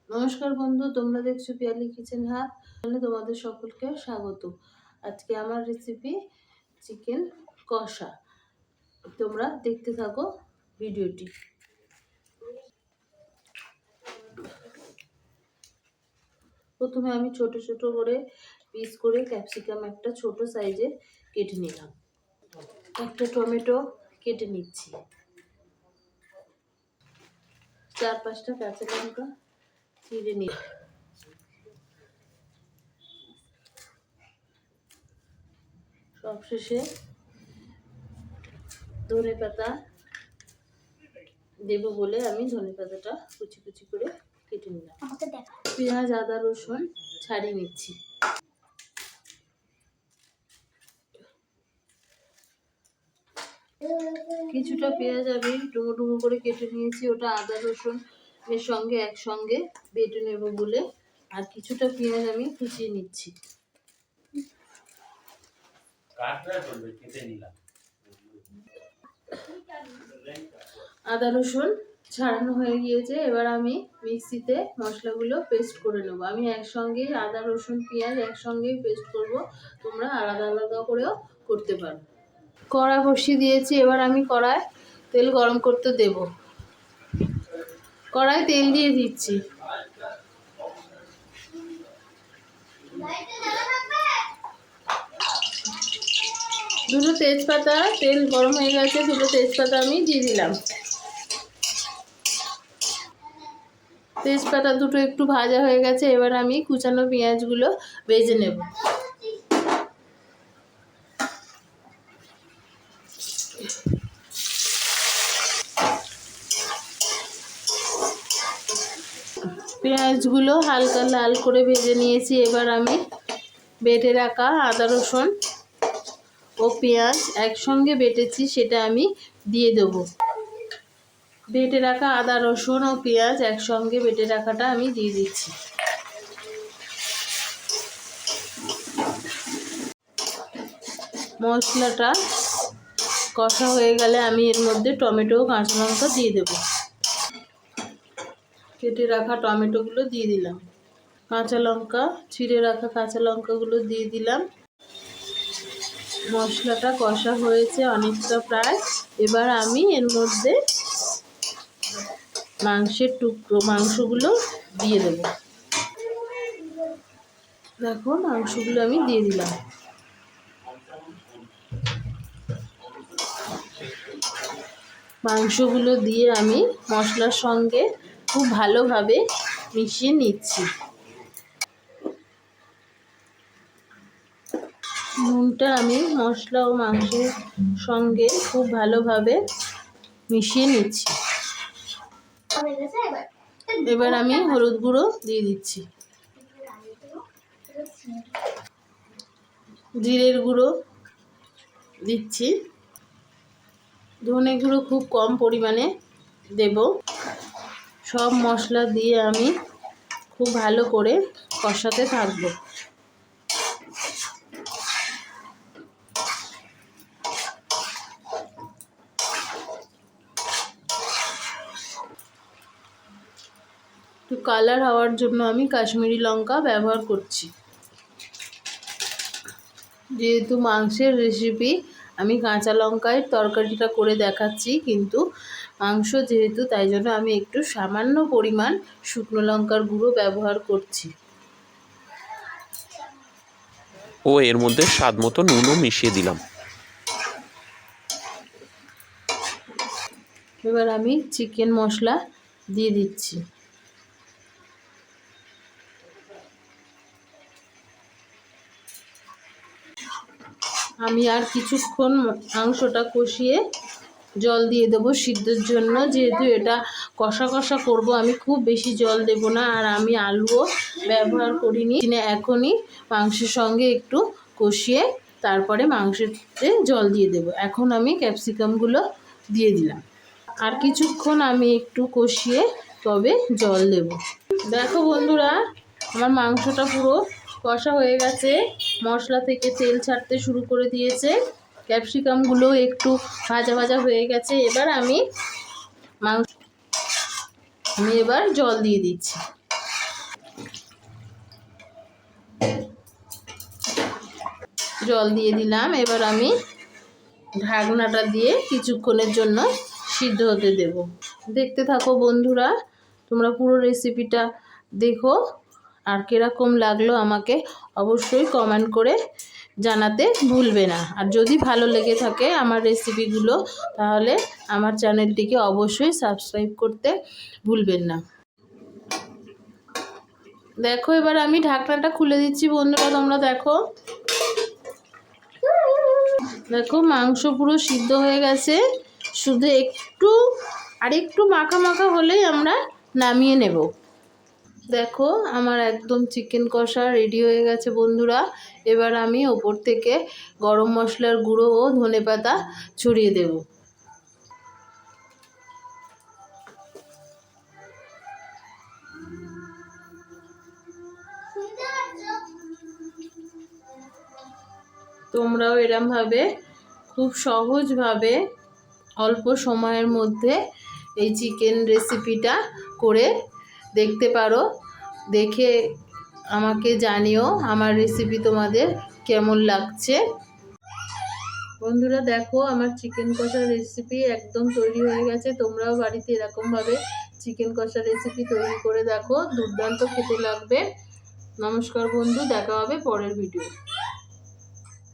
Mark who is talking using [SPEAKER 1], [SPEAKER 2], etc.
[SPEAKER 1] নমস্কার বন্ধু, তোমরা দেখছো পিয়ালি কিচেন হাব। তোমাদের সকলকে স্বাগত। আজকে আমার রেসিপি চিকেন কষা। তোমরা দেখতে থাকো ভিডিওটি। প্রথমে আমি ছোট ছোট করে পিস করে ক্যাপসিকাম একটা ছোট সাইজে কেটে নিলাম। একটা টমেটো কেটে নিচ্ছি। 4-5টা কাঁচা লঙ্কা চিড়ে নিলাম। সবশেষে ধনে পাতা দেবো বলে আমি ধনে পাতাটা কুচি কুচি করে কেটে নিলাম। পেঁয়াজ, আদা, রসুন ছাড়িয়ে নিচ্ছি। কিছুটা পেঁয়াজ আমি ডুমো ডুমো করে কেটে নিয়েছি, ওটা আদা রসুন এর সঙ্গে একসঙ্গে বেটে নেব বলে। আর কিছুটা পেঁয়াজ আমি কুচিয়ে নিচ্ছি। আদা রসুন ছাড়ানো হয়ে গিয়েছে, এবার আমি মিক্সিতে মশলাগুলো পেস্ট করে নেব। আমি একসঙ্গে আদা রসুন পেঁয়াজ একসঙ্গেই পেস্ট করব, তোমরা আলাদা আলাদা করেও করতে পারো। কড়া বসিয়ে দিয়েছি, এবার আমি কড়ায় তেল গরম করতে দেব। কড়ায় তেল দিয়ে দিচ্ছি। দুটো তেজপাতা, তেল গরম হয়ে গেছে, দুটো তেজপাতা আমি দিয়ে দিলাম। তেজপাতা দুটো একটু ভাজা হয়ে গেছে, এবার আমি কুচানো পেঁয়াজগুলো ভেজে নেব। পেঁয়াজগুলো হালকা লাল করে ভেজে নিয়েছি, এবার আমি বেটে রাখা আদা রসুন ও পেঁয়াজ একসঙ্গে বেটেছি সেটা আমি দিয়ে দেবো। বেটে রাখা আদা রসুন ও পেঁয়াজ একসঙ্গে বেটে রাখাটা আমি দিয়ে দিচ্ছি। মশলাটা কষা হয়ে গেলে আমি এর মধ্যে টমেটো ও কাঁচা লঙ্কা দিয়ে দেব। কেটে রাখা টমেটোগুলো দিয়ে দিলাম। কাঁচা লঙ্কা, ছিঁড়ে রাখা কাঁচা লঙ্কাগুলো দিয়ে দিলাম। মশলাটা কষা হয়েছে অনেকটা প্রায়। এবার আমি এর মধ্যে মাংসগুলো দিয়ে দেব। দেখো, মাংসগুলো আমি দিয়ে দিলাম। মাংসগুলো দিয়ে আমি মশলার সঙ্গে খুব ভালোভাবে মিশিয়ে নিচ্ছি। নুনটা আমি মশলা ও মাংসের সঙ্গে খুব ভালোভাবে মিশিয়ে নিচ্ছি। এবার আমি হলুদ গুঁড়ো দিয়ে দিচ্ছি, জিরের গুঁড়ো দিচ্ছি, ধনে গুঁড়ো খুব কম পরিমাণে দেব। সব মশলা দিয়ে আমি খুব ভালো করে কষাতে থাকবো। একটু কালার হওয়ার জন্য আমি কাশ্মীরি লঙ্কা ব্যবহার করছি। যেহেতু মাংসের রেসিপি, আমি কাঁচা লঙ্কায় তরকারিটা করে দেখাচ্ছি, কিন্তু মাংস যেহেতু, তাই জন্য আমি একটু সামান্য পরিমাণ শুকনো লঙ্কার গুঁড়ো ব্যবহার করছি।
[SPEAKER 2] ও এর মধ্যে স্বাদ মতো নুনও মিশিয়ে দিলাম।
[SPEAKER 1] এবার আমি চিকেন মশলা দিয়ে দিচ্ছি। আমি আর কিছুক্ষণ মাংসটা কষিয়ে জল দিয়ে দেবো সিদ্ধর জন্য। যেহেতু এটা কষা কষা করব, আমি খুব বেশি জল দেব না। আর আমি আলুও ব্যবহার করিনি। এখনই মাংসের সঙ্গে একটু কষিয়ে তারপরে মাংসতে জল দিয়ে দেব। এখন আমি ক্যাপসিকামগুলো দিয়ে দিলাম। আর কিছুক্ষণ আমি একটু কষিয়ে তবে জল দেব। দেখো বন্ধুরা, আমার মাংসটা পুরো কষা হয়ে গেছে, মশলা থেকে তেল ছাড়তে শুরু করে দিয়েছে, ক্যাপসিকামগুলো একটু ভাজা ভাজা হয়ে গেছে। এবার আমি এবার জল দিয়ে দিচ্ছি। জল দিয়ে দিলাম। এবার আমি ঢাকনাটা দিয়ে কিছুক্ষণের জন্য সিদ্ধ হতে দেব। দেখতে থাকো বন্ধুরা, তোমরা পুরো রেসিপিটা দেখো, আর কীরকম লাগলো আমাকে অবশ্যই কমেন্ট করে জানাতে ভুলবে না। আর যদি ভালো লেগে থাকে আমার রেসিপিগুলো, তাহলে আমার চ্যানেলটিকে অবশ্যই সাবস্ক্রাইব করতে ভুলবেন না। দেখো এবার আমি ঢাকনাটা খুলে দিচ্ছি বন্ধুরা, তোমরা দেখো। দেখো মাংস পুরো সিদ্ধ হয়ে গেছে, শুধু একটু মাখা মাখা হলেই আমরা নামিয়ে নেব। দেখো আমার একদম চিকেন কষা রেডি হয়ে গেছে বন্ধুরা। এবার আমি ওপর থেকে গরম মশলার গুঁড়ো ও ধনেপাতা ছড়িয়ে দেব। তোমরাও এরমভাবে খুব সহজভাবে অল্প সময়ের মধ্যে এই চিকেন রেসিপিটা করে দেখতে পারো। দেখে আমাকে জানিও আমার রেসিপি তোমাদের কেমন লাগছে। বন্ধুরা দেখো আমার চিকেন কষা রেসিপি একদম তৈরি হয়ে গেছে। তোমরাও বাড়িতে এরকমভাবে চিকেন কষা রেসিপি তৈরি করে দেখো, দুর্দান্ত খেতে লাগবে। নমস্কার বন্ধু, দেখা হবে পরের ভিডিও।